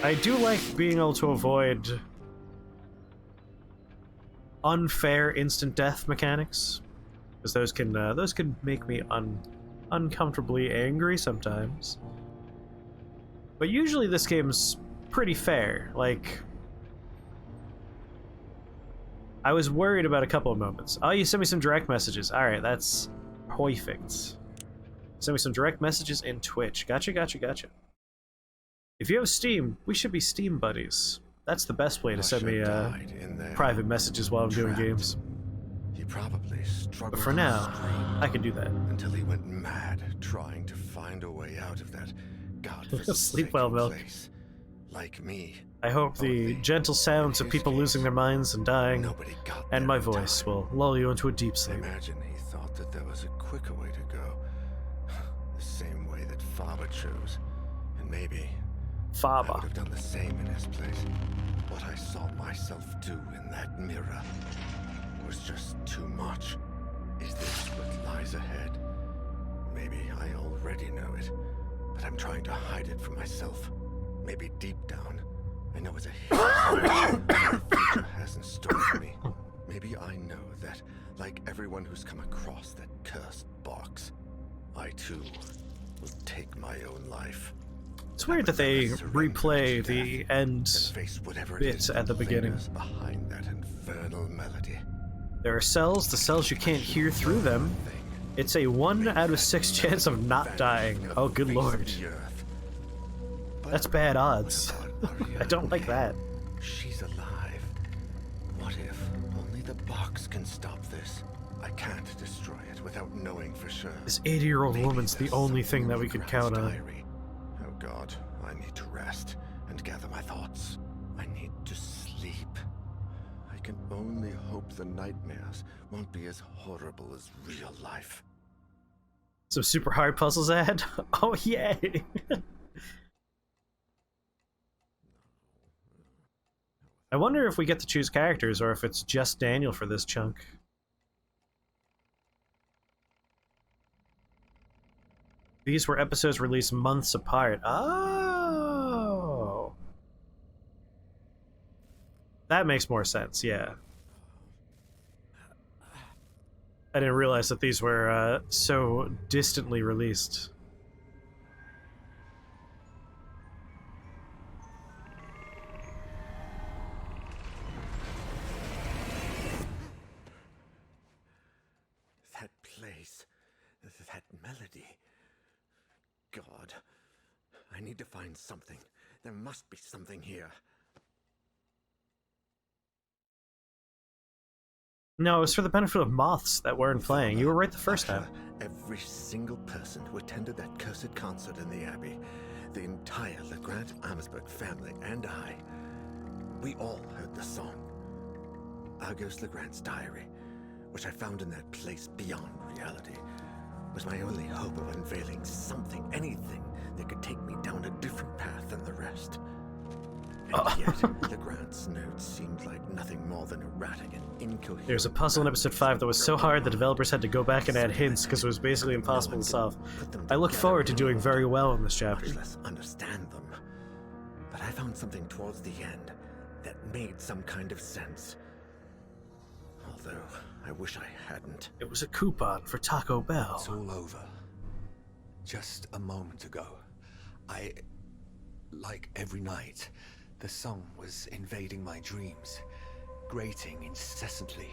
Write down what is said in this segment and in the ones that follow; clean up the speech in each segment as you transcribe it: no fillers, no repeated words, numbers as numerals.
I do like being able to avoid unfair instant death mechanics, because those can make me uncomfortably angry sometimes. But usually this game's pretty fair. Like, I was worried about a couple of moments. Oh, you sent me some direct messages. Alright, that's perfect. Send me some direct messages in Twitch. Gotcha, gotcha, gotcha. If you have Steam, we should be Steam buddies. That's the best way to send me private messages while I'm doing games. He probably struggled. But for now, I can do that. Until he went mad trying to find a way out of that godforsaken Sleep well, Milk. place. Like me. I hope the gentle sounds of people losing their minds and dying, and my voice will lull you into a deep sleep. Imagine he thought that there was a quicker way to go. The same way that Faber chose. And maybe I would have done the same in his place. What I saw myself do in that mirror was just too much. Is this what lies ahead? Maybe I already know it, but I'm trying to hide it from myself. Maybe deep down, I know it's a hidden the future has in store for me. Maybe I know that, like everyone who's come across that cursed box, I too will take my own life. It's weird that they replay the end bit at the beginning. Behind that infernal melody. There are cells, the cells you can't hear through them. It's a 1 out of 6 chance of not dying. Oh, good lord. That's bad odds. I don't like that. She's alive. What if only the box can stop this? I can't destroy it without knowing for sure. This 80-year-old woman's the only thing that we could count on. Oh God, I need to rest and gather my thoughts. I need to sleep. I can only hope the nightmares won't be as horrible as real life. Some super hard puzzles ahead? Oh, yay! I wonder if we get to choose characters or if it's just Daniel for this chunk. These were episodes released months apart. Oh! That makes more sense, yeah. I didn't realize that these were so distantly released. That place, that melody. God, I need to find something. There must be something here. No, it was for the benefit of moths that weren't playing. You were right the first time. Every single person who attended that cursed concert in the Abbey, the entire Legrand-Amersberg family and I, we all heard the song. Argos Legrand's diary, which I found in that place beyond reality, was my only hope of unveiling something, anything that could take me down a different path than the rest. And yet, Legrand's notes seemed like nothing more than erratic and incoherent. There's a puzzle in episode 5 that was so hard the developers had to go back and add hints because it was basically impossible to solve. I look forward to doing very well in this chapter. Much less understand them. But I found something towards the end that made some kind of sense. Although, I wish I hadn't. It was a coupon for Taco Bell. It's all over. Just a moment ago, like every night, the song was invading my dreams, grating incessantly.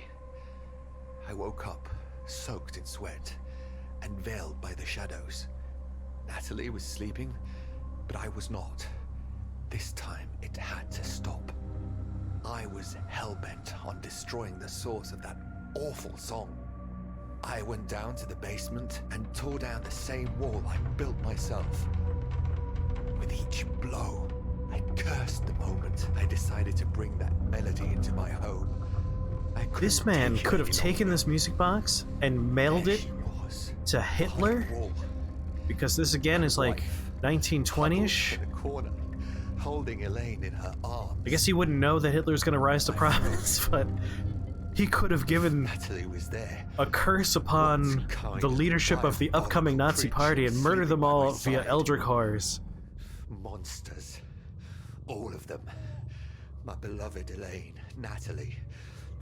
I woke up, soaked in sweat, and veiled by the shadows. Natalie was sleeping, but I was not. This time, it had to stop. I was hell-bent on destroying the source of that awful song. I went down to the basement and tore down the same wall I built myself. With each blow, I cursed the moment I decided to bring that melody into my home. This man could have taken this music box and mailed it to Hitler, because this again is like 1920-ish. Holding Elaine in her arms. I guess he wouldn't know that Hitler's gonna rise to prominence, but he could have given a curse upon the leadership of the upcoming Nazi party and murdered them all via eldritch horrors. Monsters. All of them. My beloved Elaine, Natalie.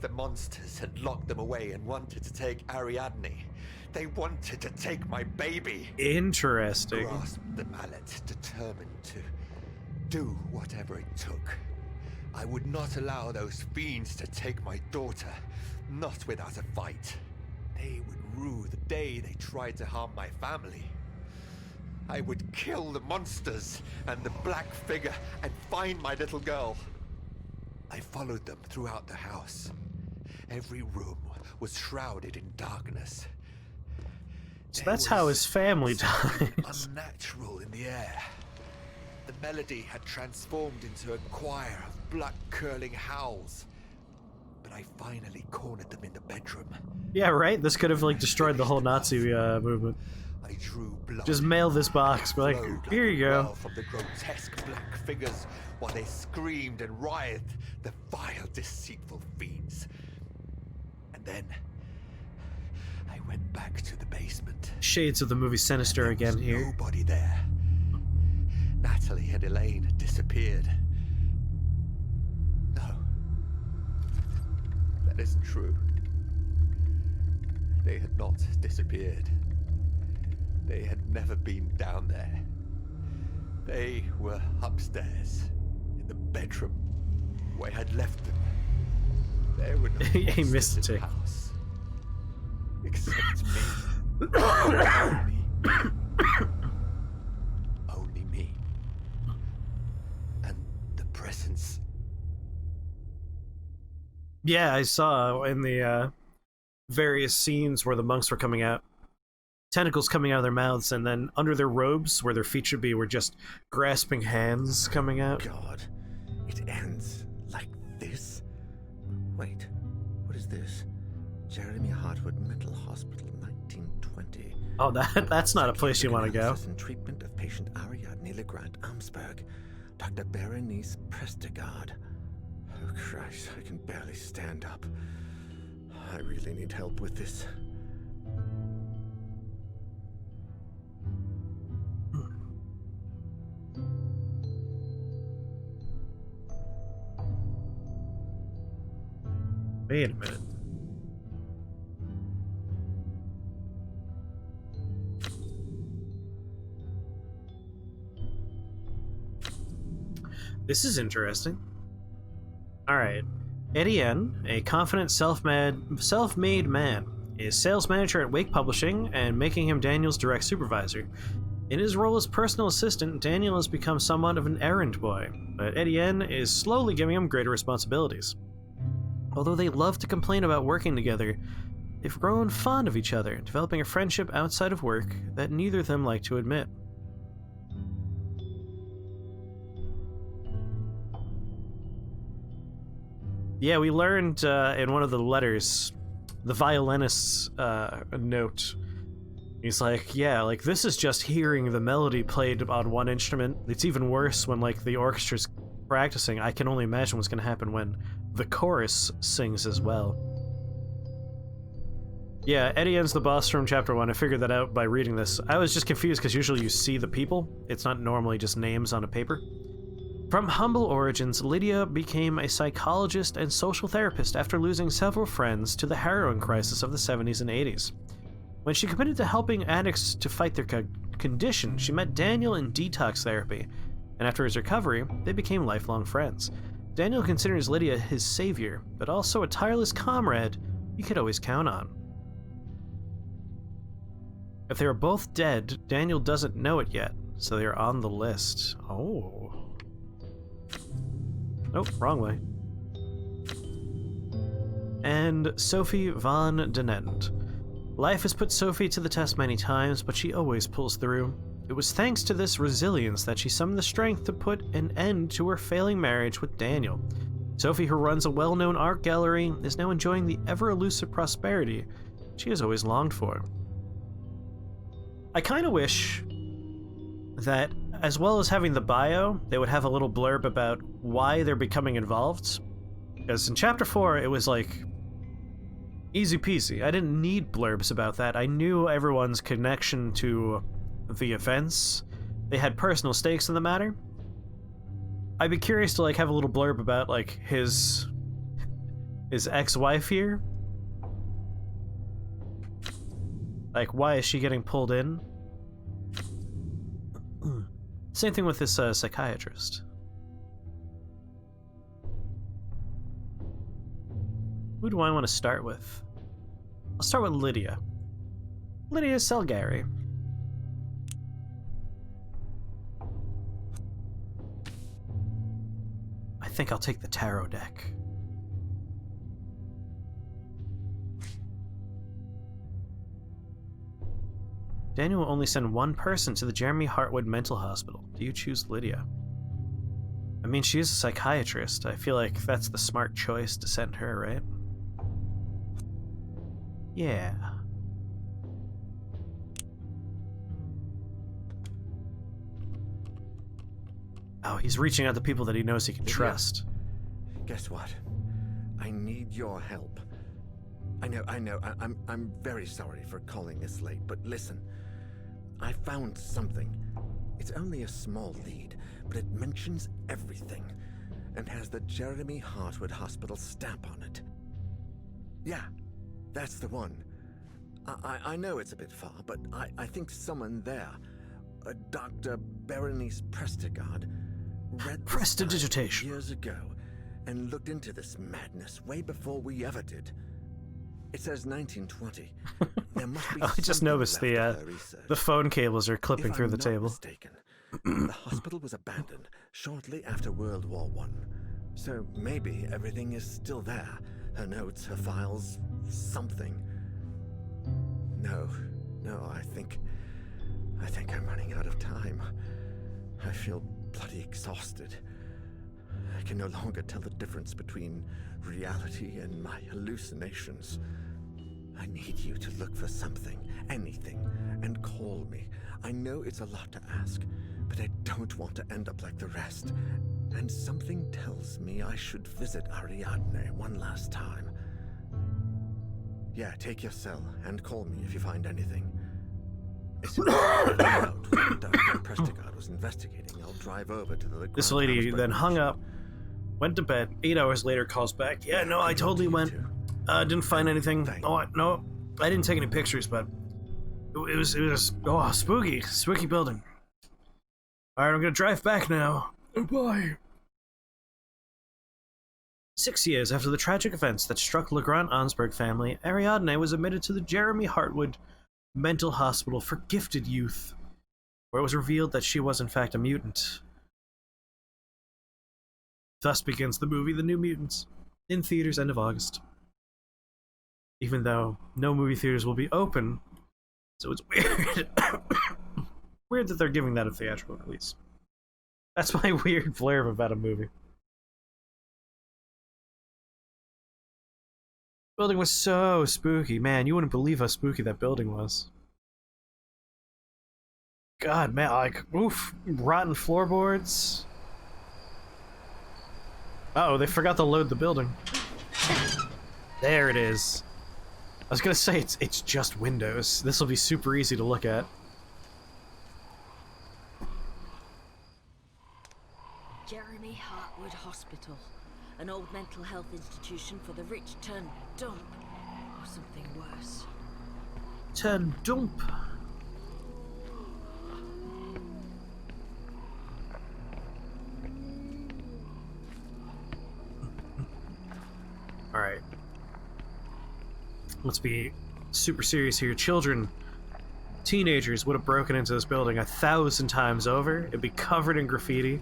The monsters had locked them away and wanted to take Ariadne. They wanted to take my baby. Interesting. I grasped the mallet, determined to do whatever it took. I would not allow those fiends to take my daughter, not without a fight. They would rue the day they tried to harm my family. I would kill the monsters and the black figure and find my little girl. I followed them throughout the house. Every room was shrouded in darkness. So that's how his family died. Unnatural in the air. The melody had transformed into a choir of blood-curling howls. But I finally cornered them in the bedroom. Yeah, right? This could have, like, destroyed the whole Nazi movement. I drew blood. Just mail this box, be like, here you go. From the grotesque black figures while they screamed and writhed, the vile, deceitful fiends. And then I went back to the basement. Shades of the movie Sinister again here. Nobody there. Natalie and Elaine had disappeared. No. That isn't true. They had not disappeared. They had never been down there. They were upstairs, in the bedroom, where I had left them. There were no He missed monsters in it. the house. Except me. Only me. Only me. And the presence. Yeah, I saw in the various scenes where the monks were coming out, tentacles coming out of their mouths, and then under their robes, where their feet should be, were just grasping hands coming out. God, it ends like this? Wait, what is this? Jeremy Hartwood Mental Hospital, 1920. Oh, that's not a place you want to go. Analysis and treatment of patient Ariadne Legrand Amsberg. Dr. Berenice Prestegard. Oh Christ, I can barely stand up. I really need help with this. Wait a minute. This is interesting. Alright. Etienne, a confident self-made man, is sales manager at Wake Publishing and making him Daniel's direct supervisor. In his role as personal assistant, Daniel has become somewhat of an errand boy, but Etienne is slowly giving him greater responsibilities. Although they love to complain about working together, they've grown fond of each other, developing a friendship outside of work that neither of them like to admit. Yeah, we learned in one of the letters, the violinist's note. He's like, yeah, like, this is just hearing the melody played on one instrument. It's even worse when, like, the orchestra's practicing. I can only imagine what's going to happen when the chorus sings as well. Yeah, Etienne's the boss from Chapter 1. I figured that out by reading this. I was just confused because usually you see the people. It's not normally just names on a paper. From humble origins, Lydia became a psychologist and social therapist after losing several friends to the heroin crisis of the 70s and 80s. When she committed to helping addicts to fight their condition, she met Daniel in detox therapy, and after his recovery, they became lifelong friends. Daniel considers Lydia his savior, but also a tireless comrade he could always count on. If they are both dead, Daniel doesn't know it yet, so they're on the list. Oh. Nope, wrong way. And Sophie van den Ende. Life has put Sophie to the test many times, but she always pulls through. It was thanks to this resilience that she summoned the strength to put an end to her failing marriage with Daniel. Sophie, who runs a well-known art gallery, is now enjoying the ever-elusive prosperity she has always longed for. I kind of wish that, as well as having the bio, they would have a little blurb about why they're becoming involved. Because in Chapter 4, it was like, easy peasy. I didn't need blurbs about that. I knew everyone's connection to the events. They had personal stakes in the matter. I'd be curious to like have a little blurb about like his ex-wife here. Like, why is she getting pulled in? Same thing with this psychiatrist. Who do I want to start with? I'll start with Lydia. Lydia Selgary. I think I'll take the tarot deck. Daniel will only send one person to the Jeremy Hartwood Mental Hospital. Do you choose Lydia? I mean, she is a psychiatrist. I feel like that's the smart choice to send her, right? Yeah. Oh, he's reaching out to people that he knows he can trust. Guess what? I need your help. I know, I'm very sorry for calling this late, but listen. I found something. It's only a small lead, but it mentions everything, and has the Jeremy Hartwood Hospital stamp on it. Yeah, that's the one. I know it's a bit far, but I think someone there, Dr. Berenice Prestigard, read Prestidigitation years ago and looked into this madness way before we ever did. It says 1920. There must be I just noticed the phone cables are clipping through the table. Mistaken, the hospital was abandoned shortly after World War I. So maybe everything is still there. Her notes, her files, something. No, I think I'm running out of time. I feel bloody exhausted. I can no longer tell the difference between reality and my hallucinations. I need you to look for something, anything, and call me. I know it's a lot to ask, but I don't want to end up like the rest. And something tells me I should visit Ariadne one last time. Yeah, take your cell and call me if you find anything. As soon as I find out what Dr. Prestigard was investigating, I'll drive over to the... This lady then hung up, went to bed. 8 hours later, calls back. Yeah, no, I totally went. Didn't find anything. Oh, no, I didn't take any pictures, but it was spooky building. All right, I'm gonna drive back now. Bye. 6 years after the tragic events that struck Legrand-Ansberg family, Ariadne was admitted to the Jeremy Hartwood Mental Hospital for Gifted Youth, where it was revealed that she was in fact a mutant. Thus begins the movie The New Mutants, in theaters end of August. Even though no movie theaters will be open, so it's weird. Weird that they're giving that a theatrical release. That's my weird blurb about a movie. The building was so spooky. Man, you wouldn't believe how spooky that building was. God, man, like, oof, rotten floorboards. Uh-oh, they forgot to load the building. There it is. I was gonna say, it's just windows. This will be super easy to look at. Jeremy Hartwood Hospital. An old mental health institution for the rich turned dump. Or something worse. Turn dump. Alright. Let's be super serious here. Children, teenagers would have broken into this building 1,000 times over. It'd be covered in graffiti.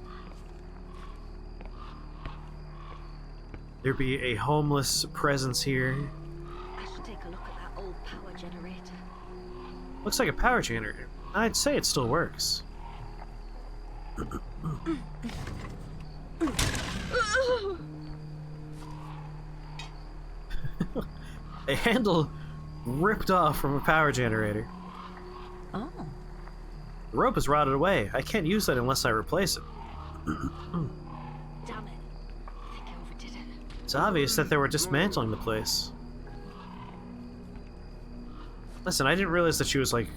There'd be a homeless presence here. I should take a look at that old power generator. Looks like a power generator. I'd say it still works. A handle ripped off from a power generator. Oh. The rope is rotted away. I can't use that unless I replace it. Damn it. I think I overdid it. It's obvious that they were dismantling the place. Listen, I didn't realize that she was, like,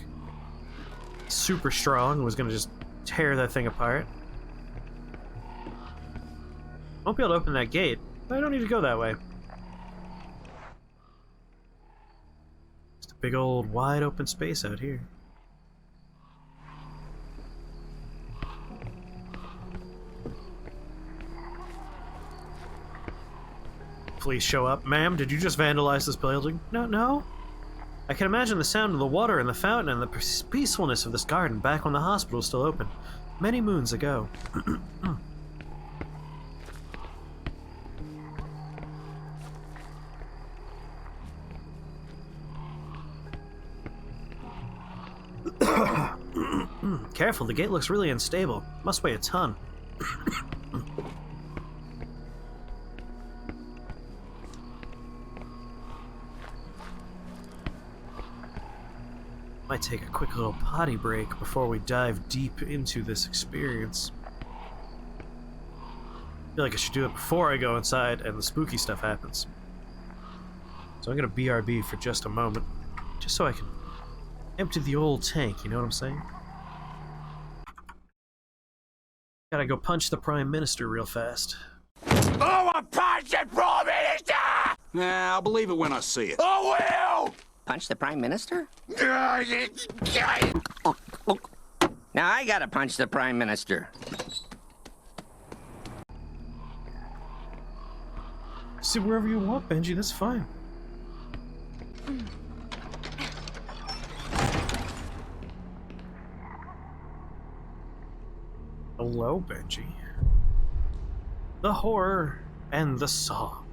super strong and was gonna just tear that thing apart. Won't be able to open that gate, but I don't need to go that way. Just a big old wide open space out here. Please show up. Ma'am, did you just vandalize this building? No. I can imagine the sound of the water in the fountain and the peacefulness of this garden back when the hospital was still open, many moons ago. Careful, the gate looks really unstable. Must weigh a ton. Might take a quick little potty break before we dive deep into this experience. I feel like I should do it before I go inside and the spooky stuff happens. So I'm gonna BRB for just a moment, just so I can empty the old tank, you know what I'm saying? Gotta go punch the Prime Minister real fast. Oh, a punch the Prime Minister! Nah, I'll believe it when I see it. I will! Punch the Prime Minister? Oh, Now I gotta punch the Prime Minister. Sit wherever you want, Benji, that's fine. Hello, Benji. The Horror and the Song.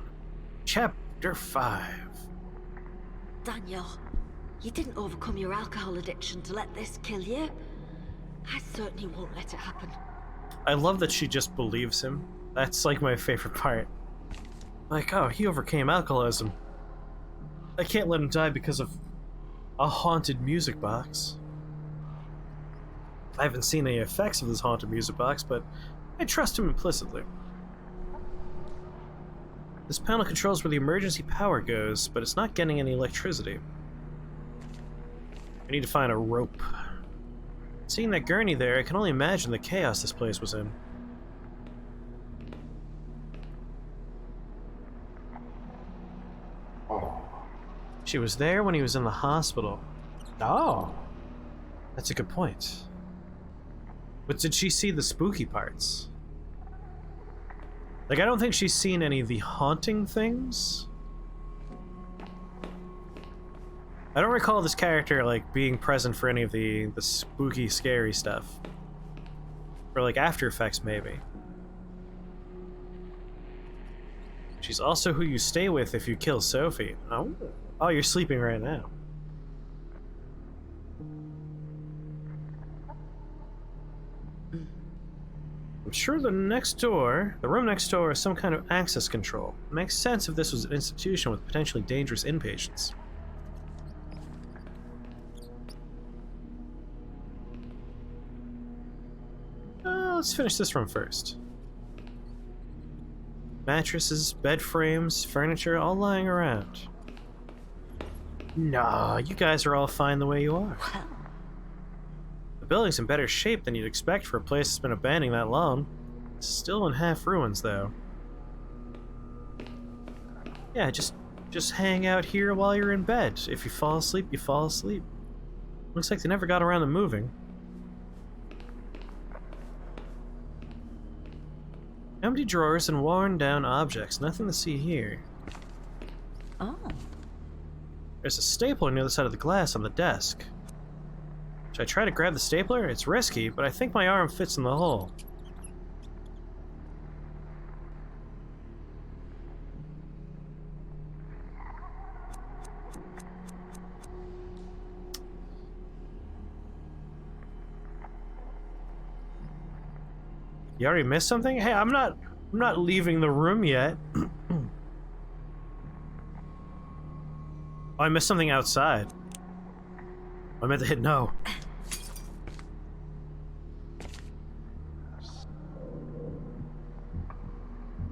Chapter 5. Daniel, you didn't overcome your alcohol addiction to let this kill you. I certainly won't let it happen. I love that she just believes him. That's like my favorite part. Like, oh, he overcame alcoholism. I can't let him die because of a haunted music box. I haven't seen any effects of this haunted music box, but I trust him implicitly. This panel controls where the emergency power goes, but it's not getting any electricity. I need to find a rope. Seeing that gurney there, I can only imagine the chaos this place was in. She was there when he was in the hospital. Oh, that's a good point. But did she see the spooky parts? Like, I don't think she's seen any of the haunting things. I don't recall this character, like, being present for any of the spooky, scary stuff. Or, like, after effects, maybe. She's also who you stay with if you kill Sophie. Oh, oh, you're sleeping right now. I'm sure the room next door is some kind of access control. It makes sense if this was an institution with potentially dangerous inpatients. Let's finish this room first. Mattresses, bed frames, furniture, all lying around. Nah, you guys are all fine the way you are. The building's in better shape than you'd expect for a place that's been abandoned that long. It's still in half ruins, though. Yeah, just hang out here while you're in bed. If you fall asleep, you fall asleep. Looks like they never got around to moving. Empty drawers and worn down objects. Nothing to see here. Oh. There's a stapler near the side of the glass on the desk. Should I try to grab the stapler? It's risky, but I think my arm fits in the hole. You already missed something? Hey, I'm not leaving the room yet. Oh, I missed something outside. I meant to hit no.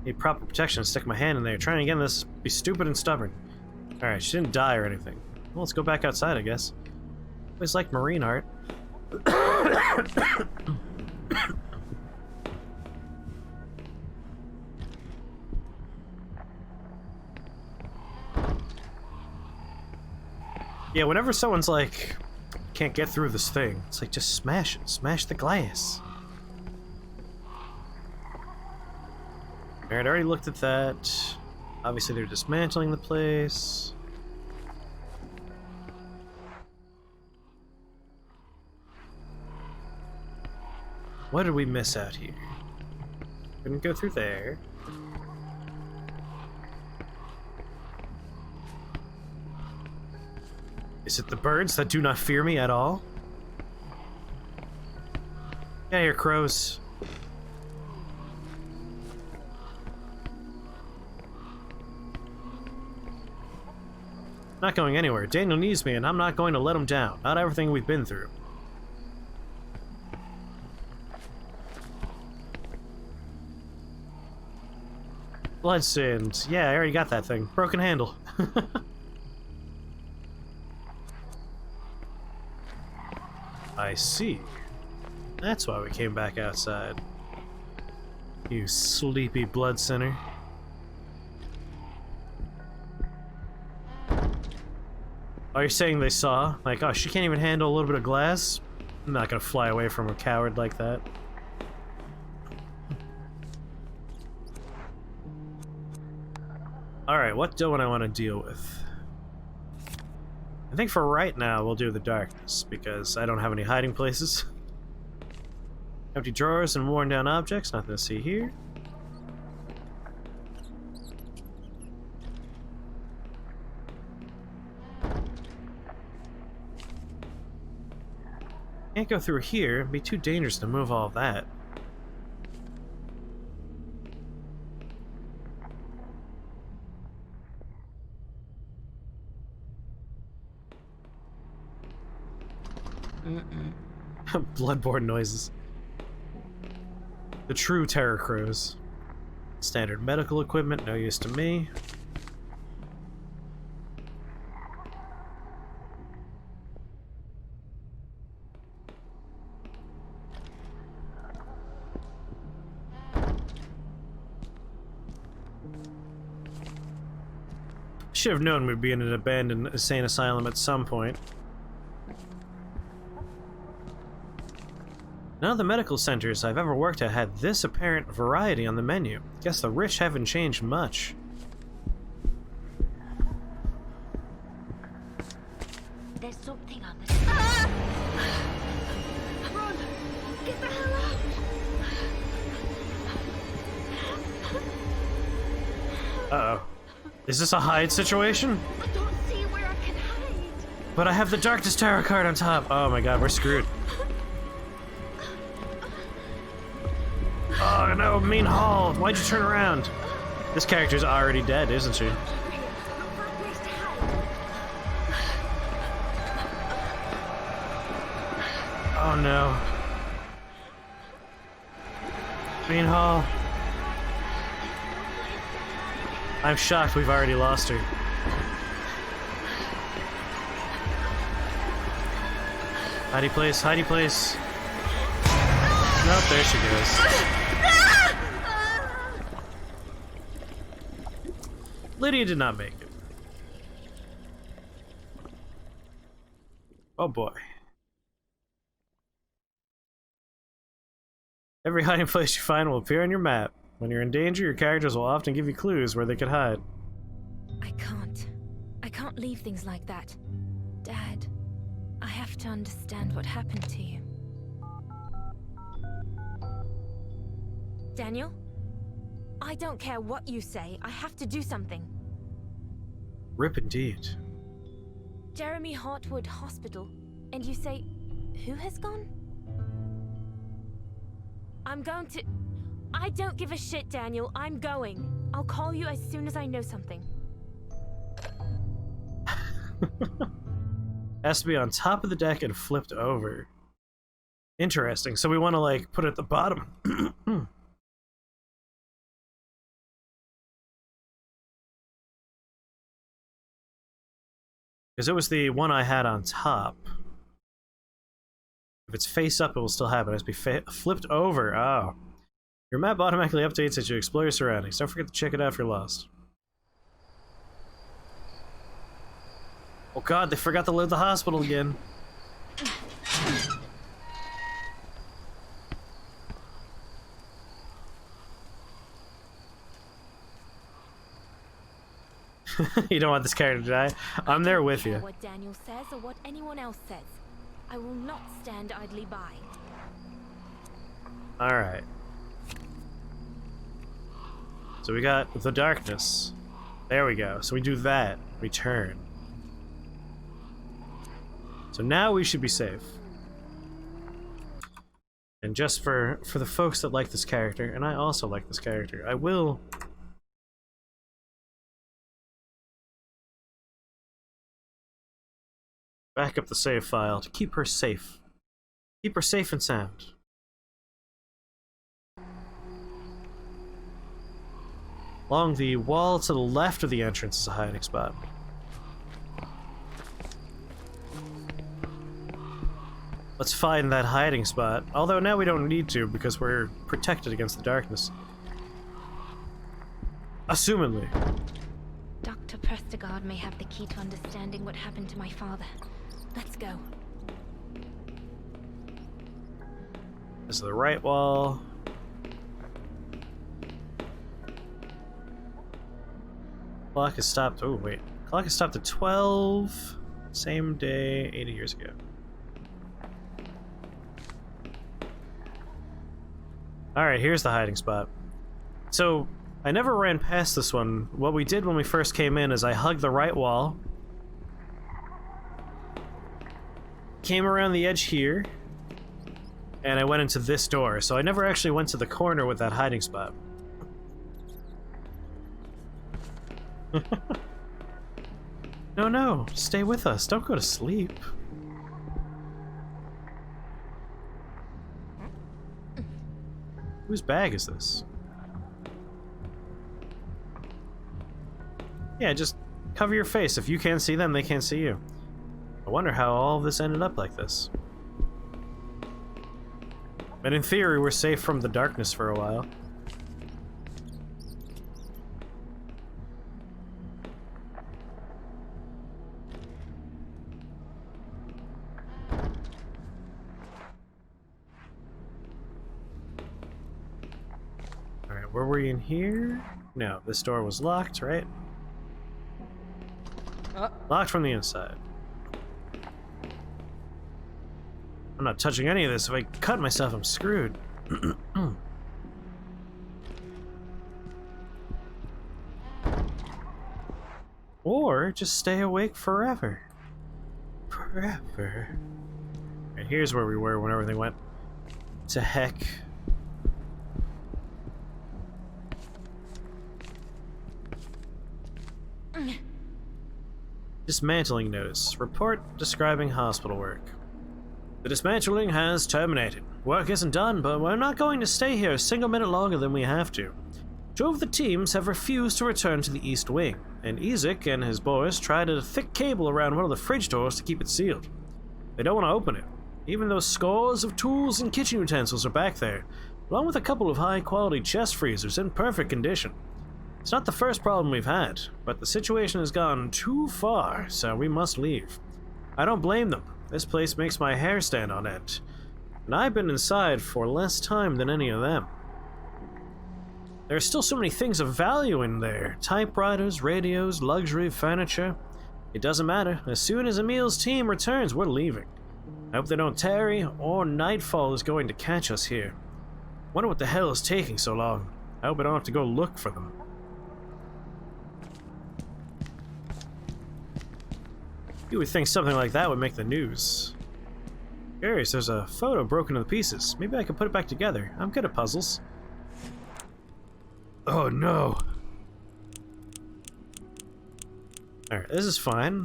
Need proper protection to stick my hand in there. Trying again this be stupid and stubborn. Alright, she didn't die or anything. Well, let's go back outside, I guess. Always liked marine art. Yeah, whenever someone's like, can't get through this thing, it's like, just smash it. Smash the glass. Alright, I already looked at that. Obviously, they're dismantling the place. What did we miss out here? Couldn't go through there. Is it the birds that do not fear me at all? Get here, crows. Not going anywhere. Daniel needs me, and I'm not going to let him down. Not everything we've been through. Bloodstained. Yeah, I already got that thing. Broken handle. I see. That's why we came back outside. You sleepy blood sinner. Oh, you're saying they saw? Like, oh, she can't even handle a little bit of glass? I'm not gonna fly away from a coward like that. Alright, what don't I want to deal with? I think for right now, we'll do the darkness, because I don't have any hiding places. Empty drawers and worn down objects, nothing to see here. Can't go through here, it'd be too dangerous to move all of that. Bloodborne noises. The true terror crows. Standard medical equipment, no use to me. Should have known we'd be in an abandoned insane asylum at some point. None of the medical centers I've ever worked at had this apparent variety on the menu. Guess the rich haven't changed much. There's something on the... Ah! Run! Get the hell out! Uh-oh. Is this a hide situation? I don't see where I can hide. But I have the Darkness Tarot card on top. Oh my god, we're screwed. Oh no, Mean Hall! Why'd you turn around? This character's already dead, isn't she? Look for a place to hide. Oh no. Mean Hall. I'm shocked we've already lost her. Hidey place, hidey place. Nope, there she goes. Lydia did not make it. Oh boy. Every hiding place you find will appear on your map. When you're in danger, your characters will often give you clues where they could hide. I can't leave things like that. Dad, I have to understand what happened to you. Daniel? I don't care what you say. I have to do something. Rip indeed. Jeremy Hartwood Hospital. And you say, who has gone? I'm going to... I don't give a shit, Daniel. I'm going. I'll call you as soon as I know something. Has to be on top of the deck and flipped over. Interesting. So we want to, like, put it at the bottom. Because it was the one I had on top. If it's face up, it will still happen. It has to be flipped over. Oh. Your map automatically updates as you explore your surroundings. Don't forget to check it out if you're lost. Oh god, they forgot to load the hospital again. You don't want this character to die? I'm there with you. What Daniel says or what anyone else says. I will not stand idly by. Alright. So we got the darkness. There we go. So we do that. Return. So now we should be safe. And just for the folks that like this character, and I also like this character, I will back up the save file to keep her safe. Keep her safe and sound. Along the wall to the left of the entrance is a hiding spot. Let's find that hiding spot. Although now we don't need to because we're protected against the darkness. Assumedly. Dr. Prestegard may have the key to understanding what happened to my father. Let's go. This is the right wall. Clock is stopped. Oh, wait. Clock is stopped at 12. Same day, 80 years ago. Alright, here's the hiding spot. So, I never ran past this one. What we did when we first came in is I hugged the right wall. Came around the edge here. And I went into this door. So I never actually went to the corner with that hiding spot. No, no. Stay with us. Don't go to sleep. Whose bag is this? Yeah, just cover your face. If you can't see them, they can't see you. I wonder how all of this ended up like this. But in theory, we're safe from the darkness for a while. Alright, were we in here? No, this door was locked, right? Locked from the inside. I'm not touching any of this. If I cut myself, I'm screwed. Or just stay awake forever. Forever. And here's where we were when everything went to heck. Dismantling notice. Report describing hospital work. The dismantling has terminated. Work isn't done, but we're not going to stay here a single minute longer than we have to. Two of the teams have refused to return to the East Wing, and Ezek and his boys tried a thick cable around one of the fridge doors to keep it sealed. They don't want to open it, even though scores of tools and kitchen utensils are back there, along with a couple of high-quality chest freezers in perfect condition. It's not the first problem we've had, but the situation has gone too far, so we must leave. I don't blame them. This place makes my hair stand on end, and I've been inside for less time than any of them. There are still so many things of value in there. Typewriters, radios, luxury furniture. It doesn't matter. As soon as Emil's team returns, we're leaving. I hope they don't tarry, or nightfall is going to catch us here. Wonder what the hell is taking so long. I hope I don't have to go look for them. You would think something like that would make the news. Curious, there's a photo broken into pieces. Maybe I could put it back together. I'm good at puzzles. Oh no! Alright, this is fine.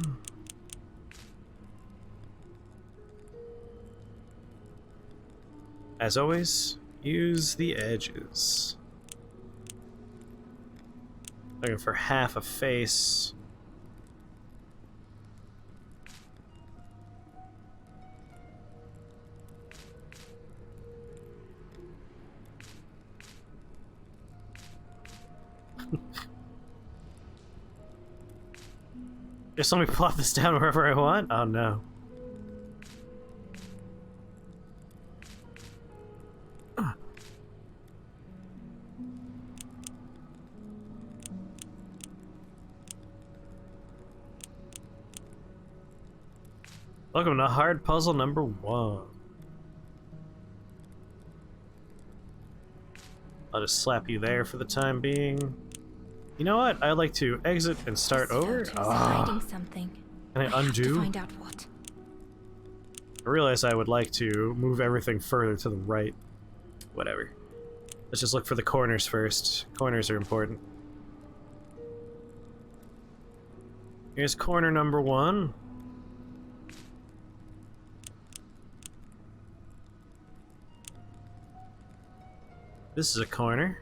As always, use the edges. Looking for half a face. Just let me plop this down wherever I want? Oh no. Welcome to hard puzzle number 1. I'll just slap you there for the time being. You know what? I'd like to exit and start over. Hiding something. Can I undo? Have to find out what. I realize I would like to move everything further to the right. Whatever. Let's just look for the corners first. Corners are important. Here's corner number 1. This is a corner.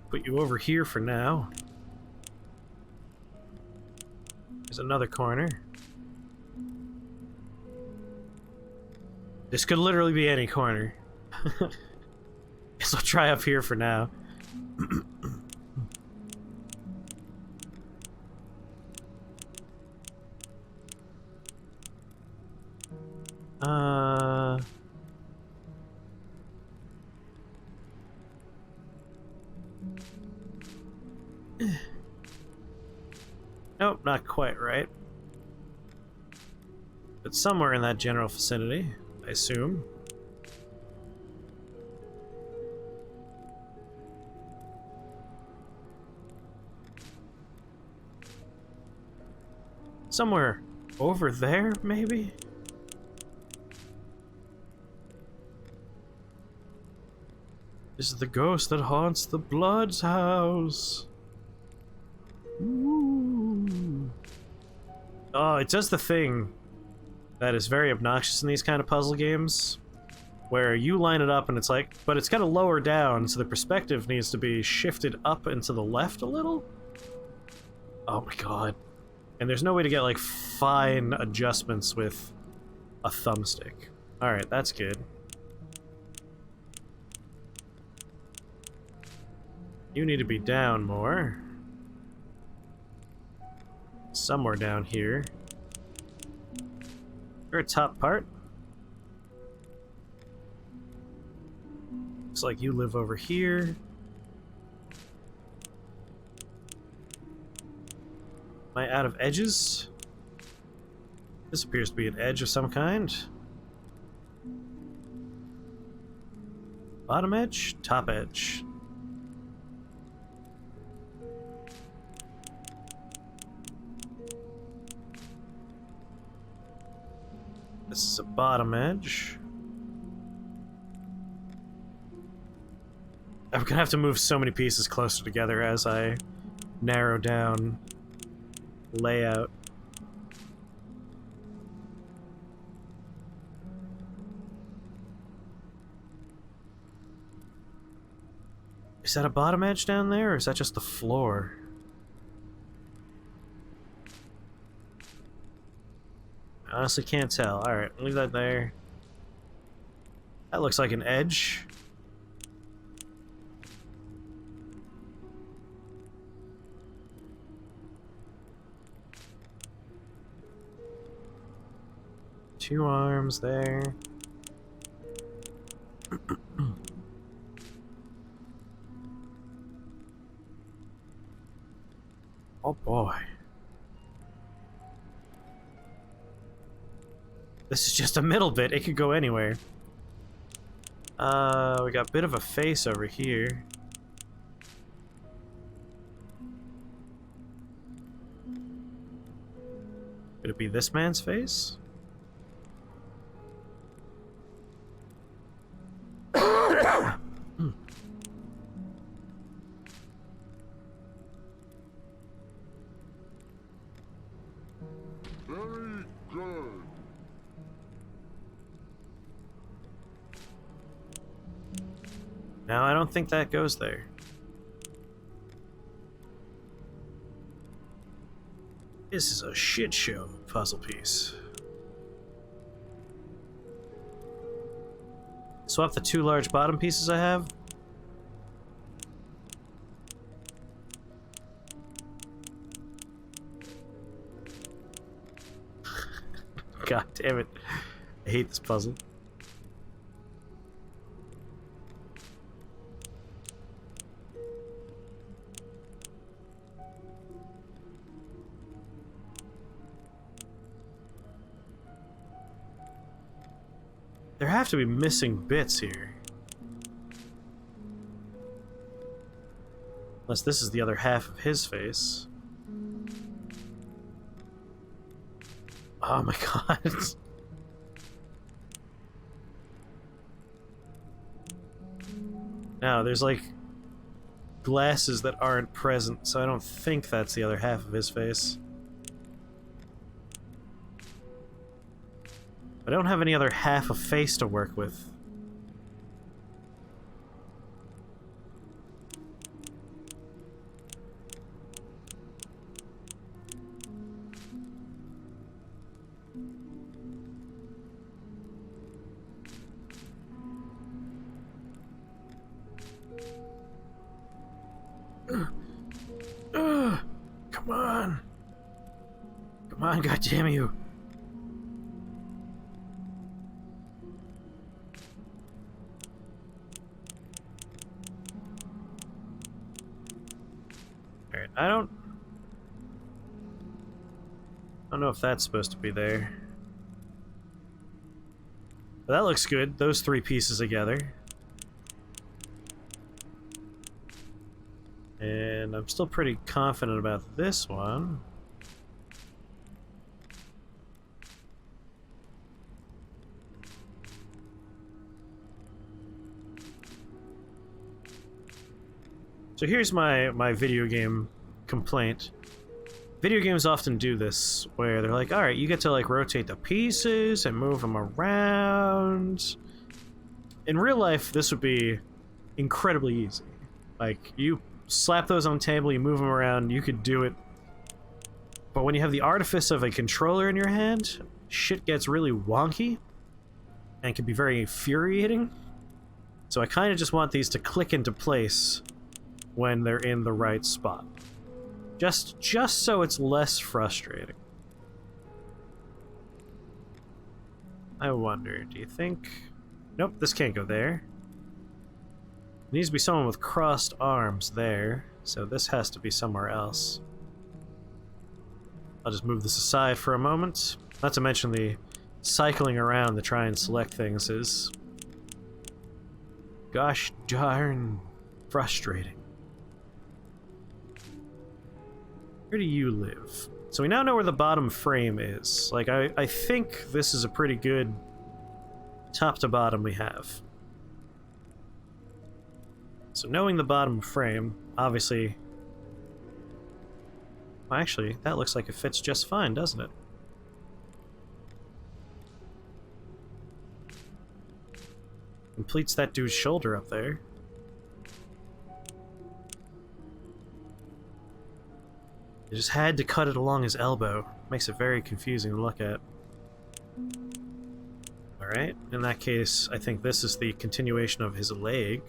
Put you over here for now. There's another corner. This could literally be any corner. Guess I'll try up here for now. Nope, not quite right. But somewhere in that general vicinity, I assume. Somewhere over there, maybe? This is the ghost that haunts the Blood's house. Ooh. Oh, it does the thing that is very obnoxious in these kind of puzzle games, where you line it up and it's like, but it's got to lower down, so the perspective needs to be shifted up and to the left a little? Oh my god. And there's no way to get, like, fine adjustments with a thumbstick. Alright, that's good. You need to be down more. Somewhere down here. You're a top part. Looks like you live over here. Am I out of edges? This appears to be an edge of some kind. Bottom edge, top edge. This is a bottom edge. I'm gonna have to move so many pieces closer together as I narrow down layout. Is that a bottom edge down there, or is that just the floor? I honestly can't tell. Alright, leave that there. That looks like an edge. Two arms there. Oh boy. This is just a middle bit. It could go anywhere. We got a bit of a face over here. Could it be this man's face? Very good. No, I don't think that goes there. This is a shit show puzzle piece. Swap the two large bottom pieces I have. God damn it. I hate this puzzle. There have to be missing bits here. Unless this is the other half of his face. Oh my god. No, there's like glasses that aren't present, so I don't think that's the other half of his face. I don't have any other half of face to work with. Come on. Come on, goddamn you. Alright, I don't know if that's supposed to be there. But that looks good, those three pieces together. And I'm still pretty confident about this one. So here's my video game complaint. Video games often do this, where they're like, alright, you get to like rotate the pieces and move them around. In real life, this would be incredibly easy. Like, you slap those on the table, you move them around, you could do it. But when you have the artifice of a controller in your hand, shit gets really wonky and can be very infuriating. So I kind of just want these to click into place when they're in the right spot. Just so it's less frustrating. I wonder, do you think... Nope, this can't go there. It needs to be someone with crossed arms there, so this has to be somewhere else. I'll just move this aside for a moment. Not to mention the cycling around to try and select things is... gosh darn frustrating. Where do you live? So we now know where the bottom frame is. Like, I think this is a pretty good top to bottom we have. So knowing the bottom frame, obviously... Well, actually, that looks like it fits just fine, doesn't it? Completes that dude's shoulder up there. You just had to cut it along his elbow. Makes it very confusing to look at. Alright, in that case, I think this is the continuation of his leg.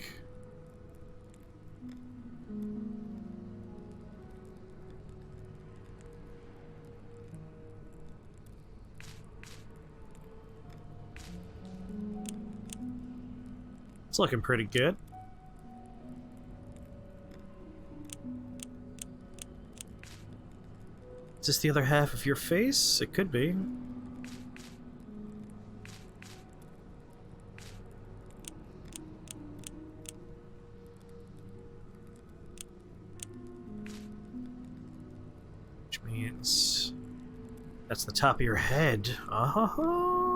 It's looking pretty good. Is this the other half of your face? It could be. Which means that's the top of your head. Uh-huh.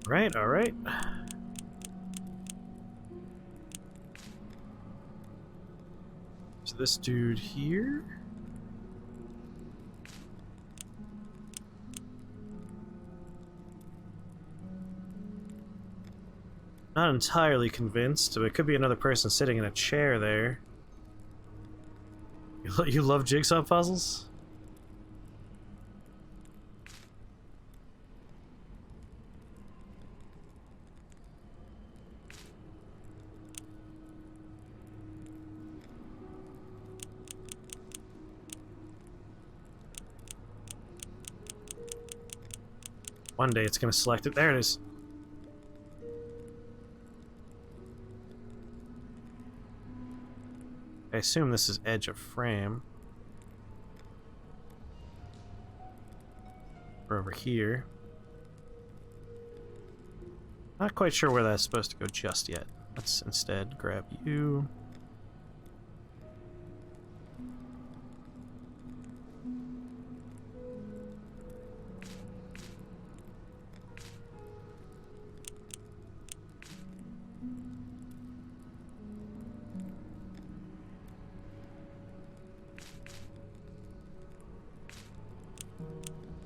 Right, alright. So this dude here? Not entirely convinced, but it could be another person sitting in a chair there. You love jigsaw puzzles? One day it's gonna select it. There it is. I assume this is edge of frame. We're over here. Not quite sure where that's supposed to go just yet. Let's instead grab you.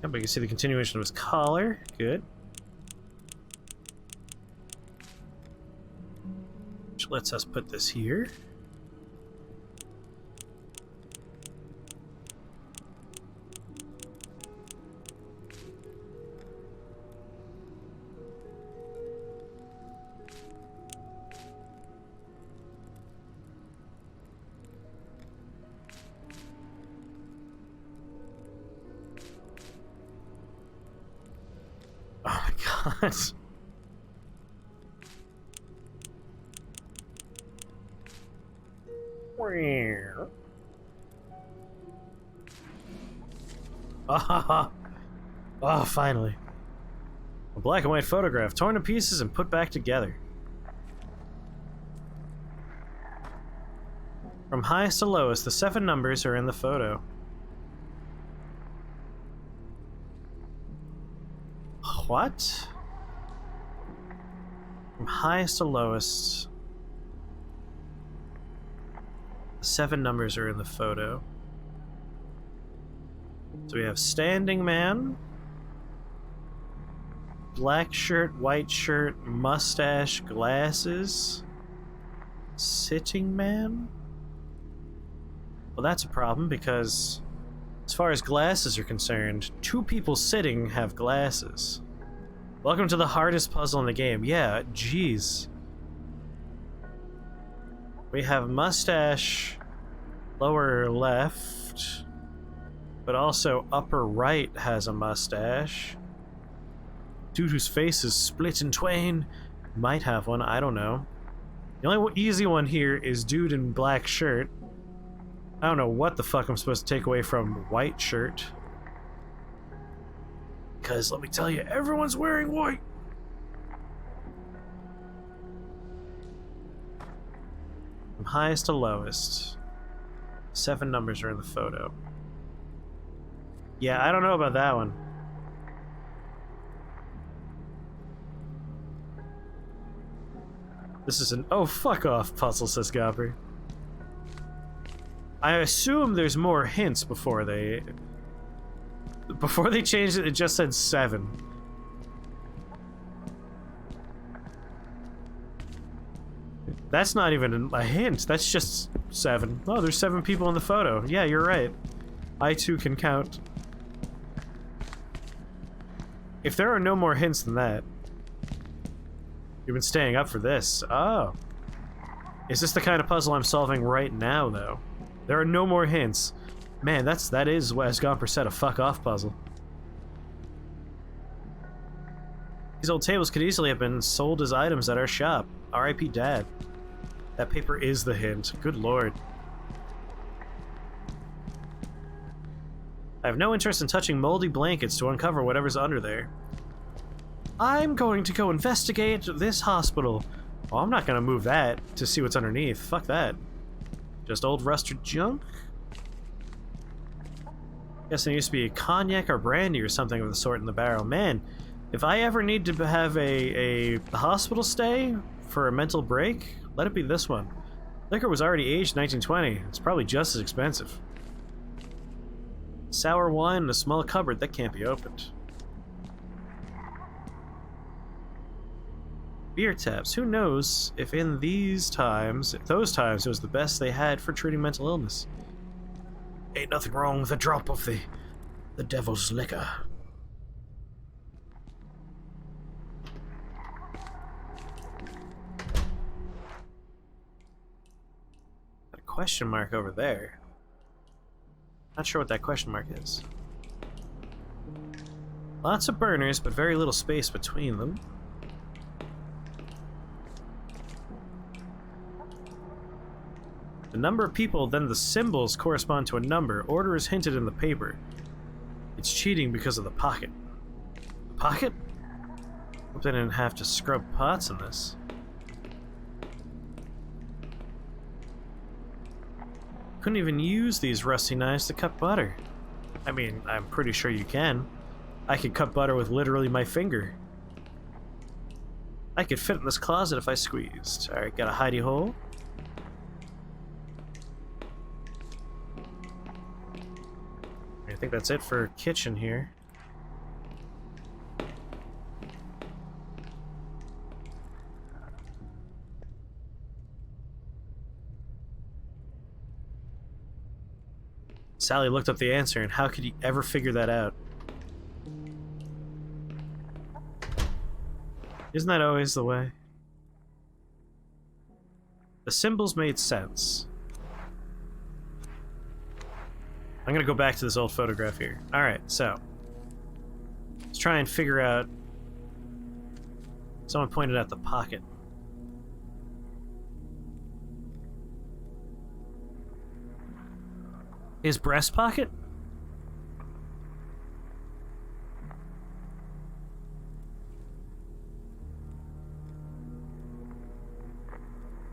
Yep, we can see the continuation of his collar. Good. Which lets us put this here. Oh my god. Oh, finally. A black and white photograph, torn to pieces and put back together. From highest to lowest, the 7 numbers are in the photo. What? From highest to lowest, the 7 numbers are in the photo. So we have standing man, black shirt, white shirt, mustache, glasses, sitting man? Well, that's a problem because as far as glasses are concerned, 2 people sitting have glasses. Welcome to the hardest puzzle in the game. Yeah, jeez. We have mustache lower left, but also upper right has a mustache. Dude whose face is split in twain might have one, I don't know. The only easy one here is dude in black shirt. I don't know what the fuck I'm supposed to take away from white shirt. Because, let me tell you, everyone's wearing white! From highest to lowest, 7 numbers are in the photo. Yeah, I don't know about that one. This is an oh fuck off puzzle, says Gabri. I assume there's more hints before they changed it. It just said 7. That's not even a hint. That's just 7. Oh, there's 7 people in the photo. Yeah, you're right. I too can count. If there are no more hints than that, you've been staying up for this. Oh. Is this the kind of puzzle I'm solving right now, though? There are no more hints. Man, that is, as Gomper said, a fuck-off puzzle. These old tables could easily have been sold as items at our shop. R.I.P. Dad. That paper is the hint. Good lord. I have no interest in touching moldy blankets to uncover whatever's under there. I'm going to go investigate this hospital. Well, I'm not going to move that to see what's underneath. Fuck that. Just old rusted junk? Guess there used to be cognac or brandy or something of the sort in the barrel. Man, if I ever need to have a hospital stay for a mental break, let it be this one. Liquor was already aged 1920. It's probably just as expensive. Sour wine in a small cupboard that can't be opened. Beer taps. Who knows if in those times it was the best they had for treating mental illness. Ain't nothing wrong with a drop of the devil's liquor. Got a question mark over there. Not sure what that question mark is. Lots of burners, but very little space between them. The number of people, then the symbols correspond to a number. Order is hinted in the paper. It's cheating because of the pocket. The pocket? Hope they didn't have to scrub pots in this. Couldn't even use these rusty knives to cut butter. I mean, I'm pretty sure you can. I could cut butter with literally my finger. I could fit in this closet if I squeezed. Alright, got a hidey hole. I think that's it for kitchen here. Sally looked up the answer, and how could he ever figure that out? Isn't that always the way? The symbols made sense. I'm gonna go back to this old photograph here. Alright, so. Let's try and figure out... Someone pointed out the pocket. His breast pocket?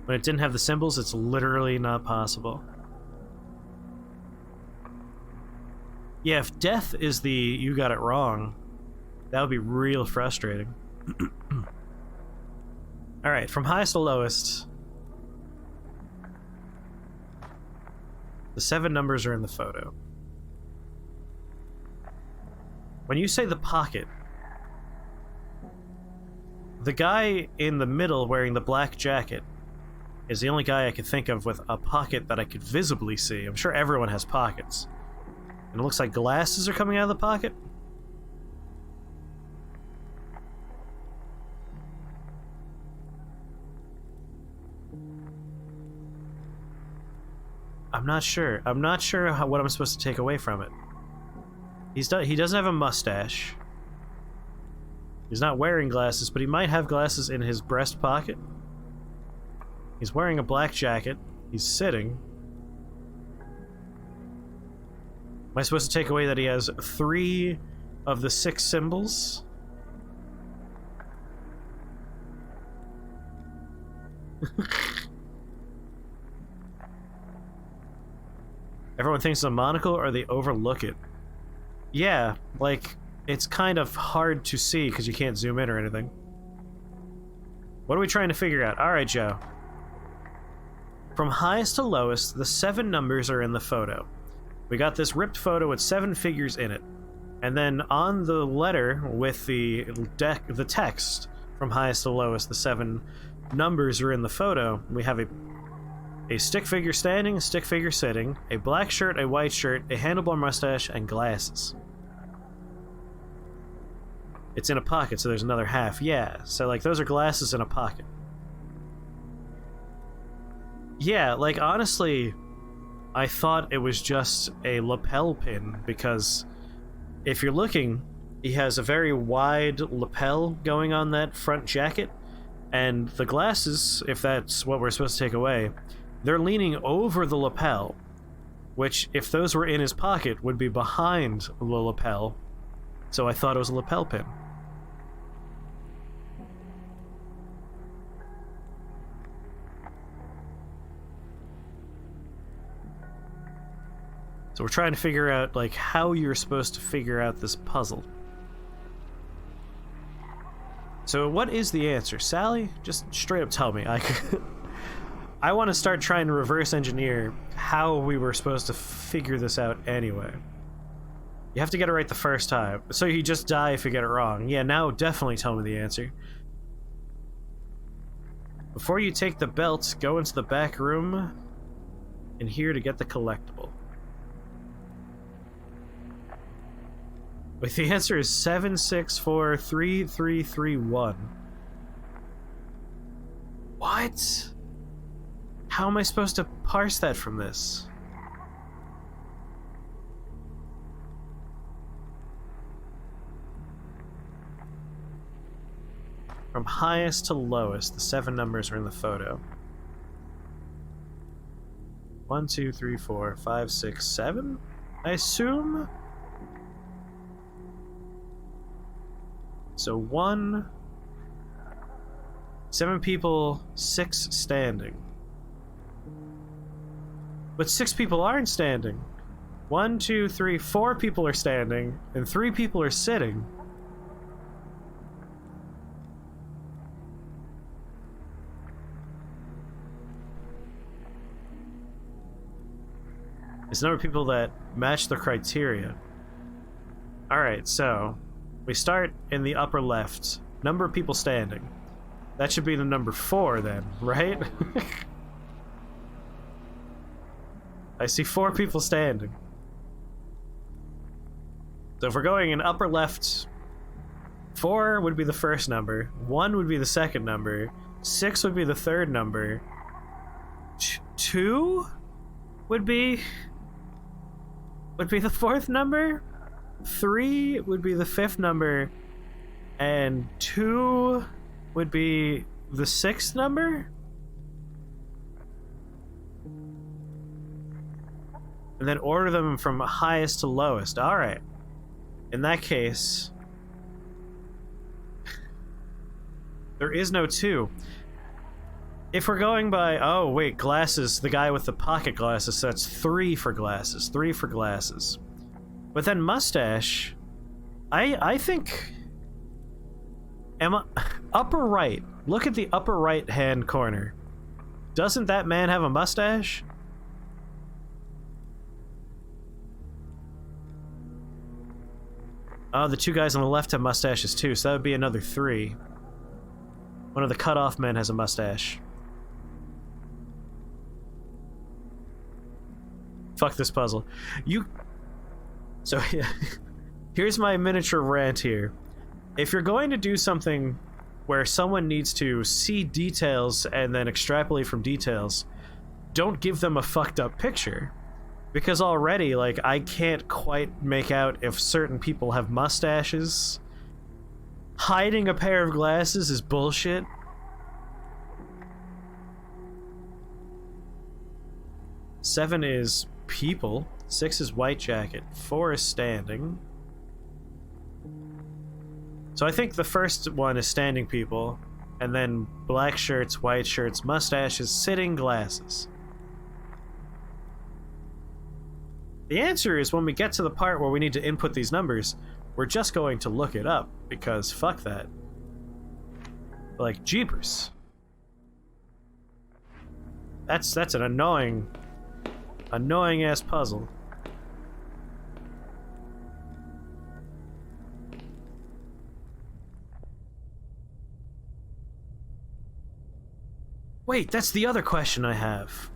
When it didn't have the symbols, it's literally not possible. Yeah, if death is the you got it wrong, that would be real frustrating. Alright, from highest to lowest, the 7 numbers are in the photo. When you say the pocket, the guy in the middle wearing the black jacket is the only guy I could think of with a pocket that I could visibly see. I'm sure everyone has pockets. And it looks like glasses are coming out of the pocket. I'm not sure. I'm not sure what I'm supposed to take away from it. He doesn't have a mustache. He's not wearing glasses, but he might have glasses in his breast pocket. He's wearing a black jacket. He's sitting. Am I supposed to take away that he has 3 of the 6 symbols? Everyone thinks it's a monocle, or they overlook it. Yeah, like, it's kind of hard to see because you can't zoom in or anything. What are we trying to figure out? Alright, Joe. From highest to lowest, the 7 numbers are in the photo. We got this ripped photo with 7 figures in it. And then on the letter with the text from highest to lowest, the 7 numbers are in the photo. We have a stick figure standing, a stick figure sitting, a black shirt, a white shirt, a handlebar mustache, and glasses. It's in a pocket, so there's another half. Yeah, so like those are glasses in a pocket. Yeah, like honestly, I thought it was just a lapel pin, because if you're looking, he has a very wide lapel going on that front jacket, and the glasses, if that's what we're supposed to take away, they're leaning over the lapel, which, if those were in his pocket, would be behind the lapel, so I thought it was a lapel pin. So we're trying to figure out, like, how you're supposed to figure out this puzzle. So what is the answer? Sally? Just straight up tell me. I want to start trying to reverse engineer how we were supposed to figure this out anyway. You have to get it right the first time. So you just die if you get it wrong. Yeah, now definitely tell me the answer. Before you take the belt, go into the back room in here to get the collectible. Wait, the answer is 7643331. What? How am I supposed to parse that from this? From highest to lowest, the 7 numbers are in the photo. 1, 2, 3, 4, 5, 6, 7? I assume? So 1... 7 people, 6 standing. But 6 people aren't standing. 1, 2, 3, 4 people are standing, and 3 people are sitting. There's a number of people that match the criteria. Alright, so we start in the upper left. Number of people standing. That should be the number 4 then, right? I see 4 people standing. So if we're going in upper left, 4 would be the first number, 1 would be the second number, 6 would be the third number, 2 would be the fourth number, 3 would be the fifth number, and 2 would be the sixth number? And then order them from highest to lowest. Alright. In that case, there is no 2. If we're going by... Oh, wait, glasses. The guy with the pocket glasses, so that's 3 for glasses. 3 for glasses. But then mustache... I think... upper right. Look at the upper right-hand corner. Doesn't that man have a mustache? Oh, the 2 guys on the left have mustaches too, so that would be another 3. One of the cut-off men has a mustache. Fuck this puzzle. So, yeah. Here's my miniature rant here. If you're going to do something where someone needs to see details and then extrapolate from details, don't give them a fucked up picture. Because already, like, I can't quite make out if certain people have mustaches. Hiding a pair of glasses is bullshit. Seven is people. 6 is white jacket. 4 is standing. So I think the first one is standing people, and then black shirts, white shirts, mustaches, sitting, glasses. The answer is when we get to the part where we need to input these numbers, we're just going to look it up, because fuck that. Like, jeepers. That's an annoying ass puzzle. Wait, that's the other question I have.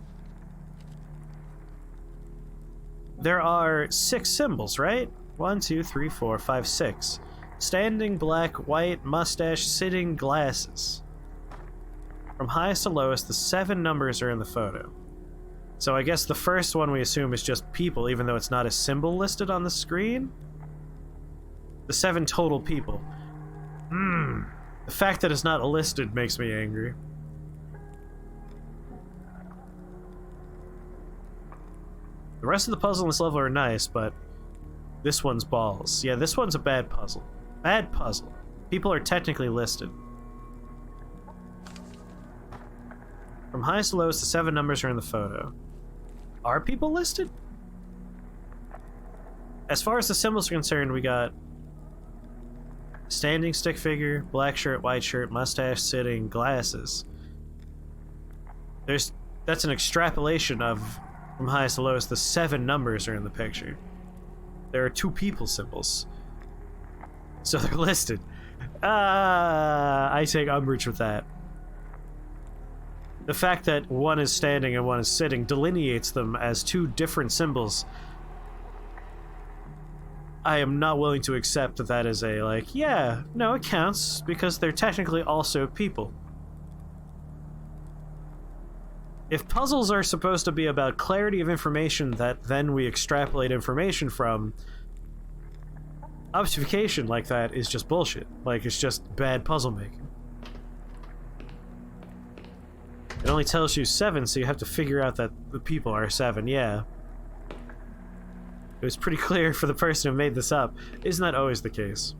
There are 6 symbols, right? 1, 2, 3, 4, 5, 6. Standing, black, white, mustache, sitting, glasses. From highest to lowest, the 7 numbers are in the photo. So I guess the first one we assume is just people, even though it's not a symbol listed on the screen? The 7 total people. The fact that it's not listed makes me angry. The rest of the puzzles in this level are nice, but this one's balls. Yeah, this one's a bad puzzle. Bad puzzle. People are technically listed. From highest to lowest, the 7 numbers are in the photo. Are people listed? As far as the symbols are concerned, we got standing stick figure, black shirt, white shirt, mustache, sitting, glasses. That's an extrapolation of from highest to lowest, the 7 numbers are in the picture. There are 2 people symbols. So they're listed. I take umbrage with that. The fact that one is standing and one is sitting delineates them as 2 different symbols. I am not willing to accept that that is a, like, yeah, no, it counts, because they're technically also people. If puzzles are supposed to be about clarity of information that then we extrapolate information from, obfuscation like that is just bullshit. Like, it's just bad puzzle making. only tells you 7, so you have to figure out that the people are 7, yeah. It was pretty clear for the person who made this up. Isn't that always the case?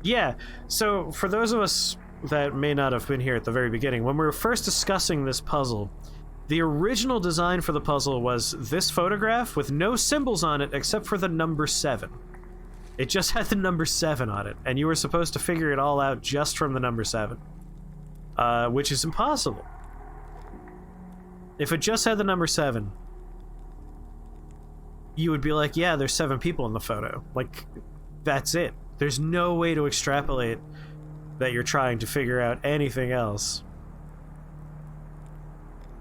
Yeah, so for those of us that may not have been here at the very beginning, when we were first discussing this puzzle, the original design for the puzzle was this photograph with no symbols on it except for the number 7. It just had the number 7 on it, and you were supposed to figure it all out just from the number 7. Which is impossible. If it just had the number 7, you would be like, yeah, there's 7 people in the photo. Like, that's it. There's no way to extrapolate that you're trying to figure out anything else.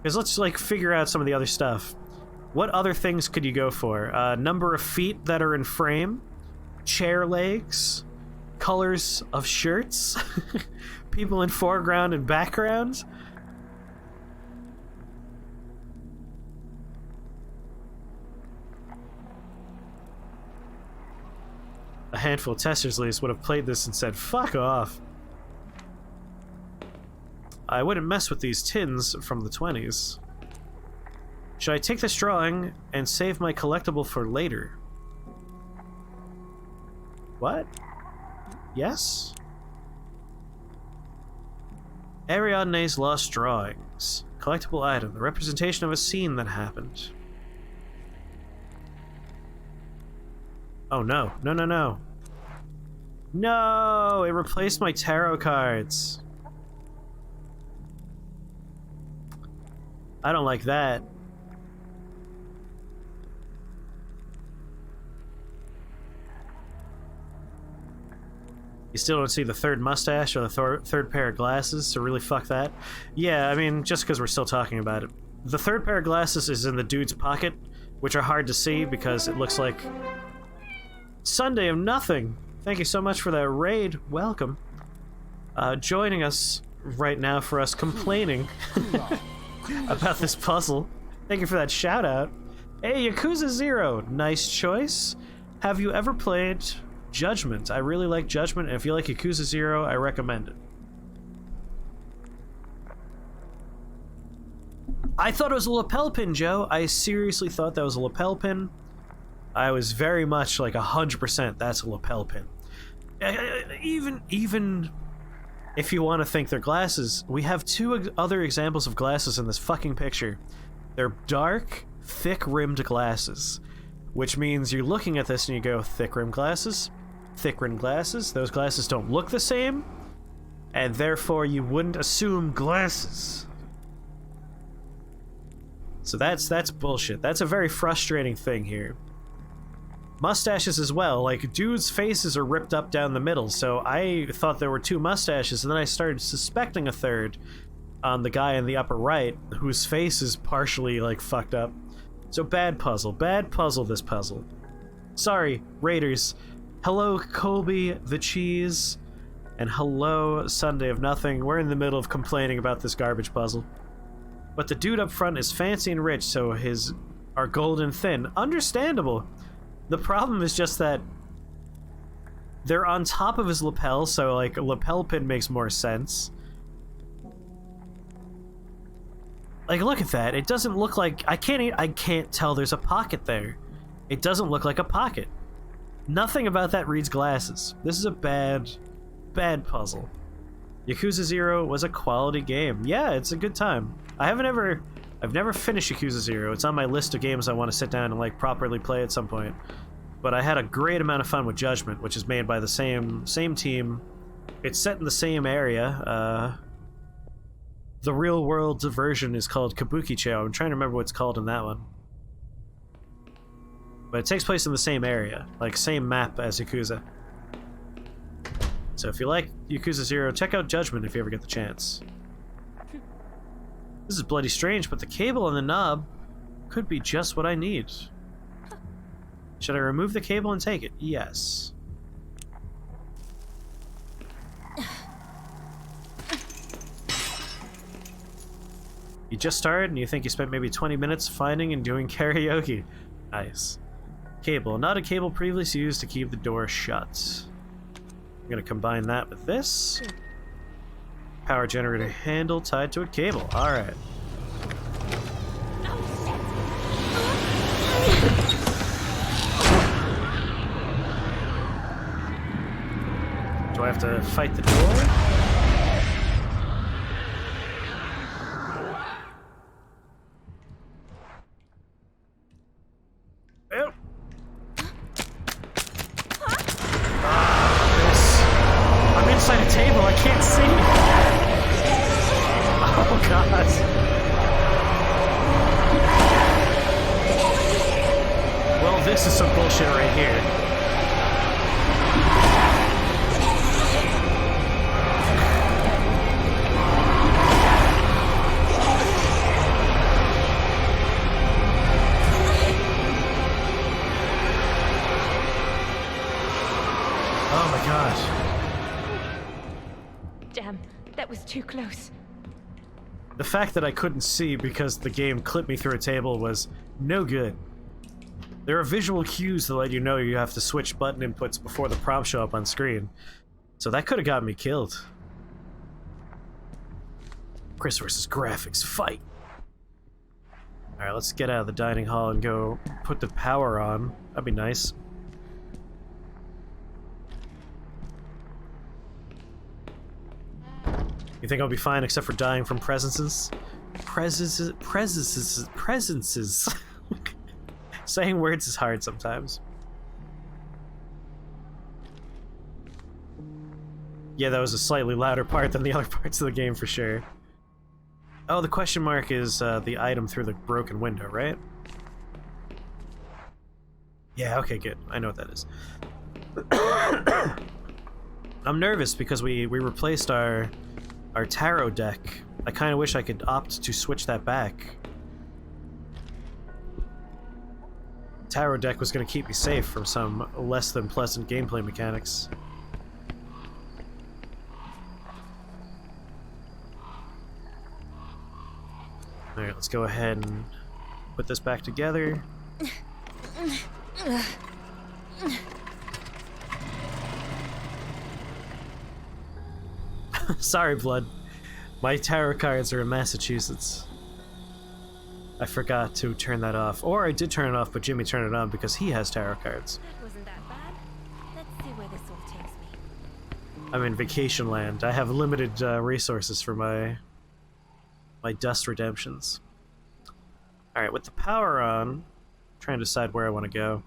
Because let's, like, figure out some of the other stuff. What other things could you go for? Number of feet that are in frame? Chair legs? Colors of shirts? People in foreground and background? A handful of testers at least would have played this and said, fuck off. I wouldn't mess with these tins from the 20s. Should I take this drawing and save my collectible for later? What? Yes? Ariadne's lost drawings. Collectible item. The representation of a scene that happened. Oh no. No, no, no. No! It replaced my tarot cards. I don't like that. You still don't see the third mustache or the third pair of glasses, so really fuck that. Yeah, I mean, just because we're still talking about it. The third pair of glasses is in the dude's pocket, which are hard to see because it looks like Sunday of Nothing. Thank you so much for that raid. Welcome. Joining us right now for us complaining about this puzzle. Thank you for that shout out. Hey, Yakuza 0. Nice choice. Have you ever played Judgment? I really like Judgment, and if you like Yakuza 0, I recommend it. I thought it was a lapel pin, Joe. I seriously thought that was a lapel pin. I was very much like 100% that's a lapel pin. Even if you want to think they're glasses, we have 2 other examples of glasses in this fucking picture. They're dark, thick-rimmed glasses, which means you're looking at this and you go, thick-rimmed glasses? Thick-rimmed glasses? Those glasses don't look the same, and therefore you wouldn't assume glasses. So that's bullshit. That's a very frustrating thing here. Mustaches as well, like dudes' faces are ripped up down the middle, so I thought there were 2 mustaches, and then I started suspecting a third on the guy in the upper right, whose face is partially like fucked up. So bad puzzle, this puzzle. Sorry, Raiders. Hello, Colby the Cheese, and hello, Sunday of Nothing. We're in the middle of complaining about this garbage puzzle. But the dude up front is fancy and rich, so his are golden thin. Understandable. The problem is just that they're on top of his lapel, so like a lapel pin makes more sense. Like, look at that. It doesn't look like... I can't tell there's a pocket there. It doesn't look like a pocket. Nothing about that reads glasses. This is a bad puzzle. Yakuza 0 was a quality game. Yeah, it's a good time. I've never finished Yakuza 0. It's on my list of games I want to sit down and like properly play at some point. But I had a great amount of fun with Judgment, which is made by the same team. It's set in the same area. The real world version is called Kabukicho. I'm trying to remember what it's called in that one. But it takes place in the same area, like same map as Yakuza. So if you like Yakuza 0, check out Judgment if you ever get the chance. This is bloody strange, but the cable and the knob could be just what I need. Should I remove the cable and take it? Yes. You just started and you think you spent maybe 20 minutes finding and doing karaoke. Nice. Cable. Not a cable previously used to keep the door shut. I'm gonna combine that with this. Power generator handle tied to a cable. Alright. Do I have to fight the door? Oh. I'm inside a table, I can't see. Oh god. Well, this is some bullshit right here. Oh my gosh. Damn, that was too close. The fact that I couldn't see because the game clipped me through a table was no good. There are visual cues to let you know you have to switch button inputs before the prompts show up on screen. So that could have gotten me killed. Chris versus graphics, fight! Alright, let's get out of the dining hall and go put the power on. That'd be nice. You think I'll be fine except for dying from presences? Presences. Saying words is hard sometimes. Yeah, that was a slightly louder part than the other parts of the game for sure. Oh, the question mark is the item through the broken window, right? Yeah, okay, good. I know what that is. I'm nervous because we replaced our tarot deck. I kind of wish I could opt to switch that back. Tarot deck was going to keep me safe from some less than pleasant gameplay mechanics. Alright, let's go ahead and put this back together. Sorry, Blood. My tarot cards are in Massachusetts. I forgot to turn that off. Or I did turn it off, but Jimmy turned it on because he has tarot cards. That wasn't that bad. Let's see where this all takes me. I'm in vacation land. I have limited resources for my dust redemptions. Alright, with the power on, I'm trying to decide where I want to go.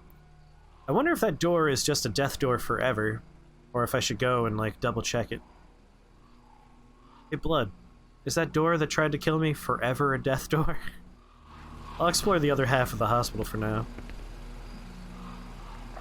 I wonder if that door is just a death door forever, or if I should go and, like, double check it. Hey, Blood. Is that door that tried to kill me forever a death door? I'll explore the other half of the hospital for now.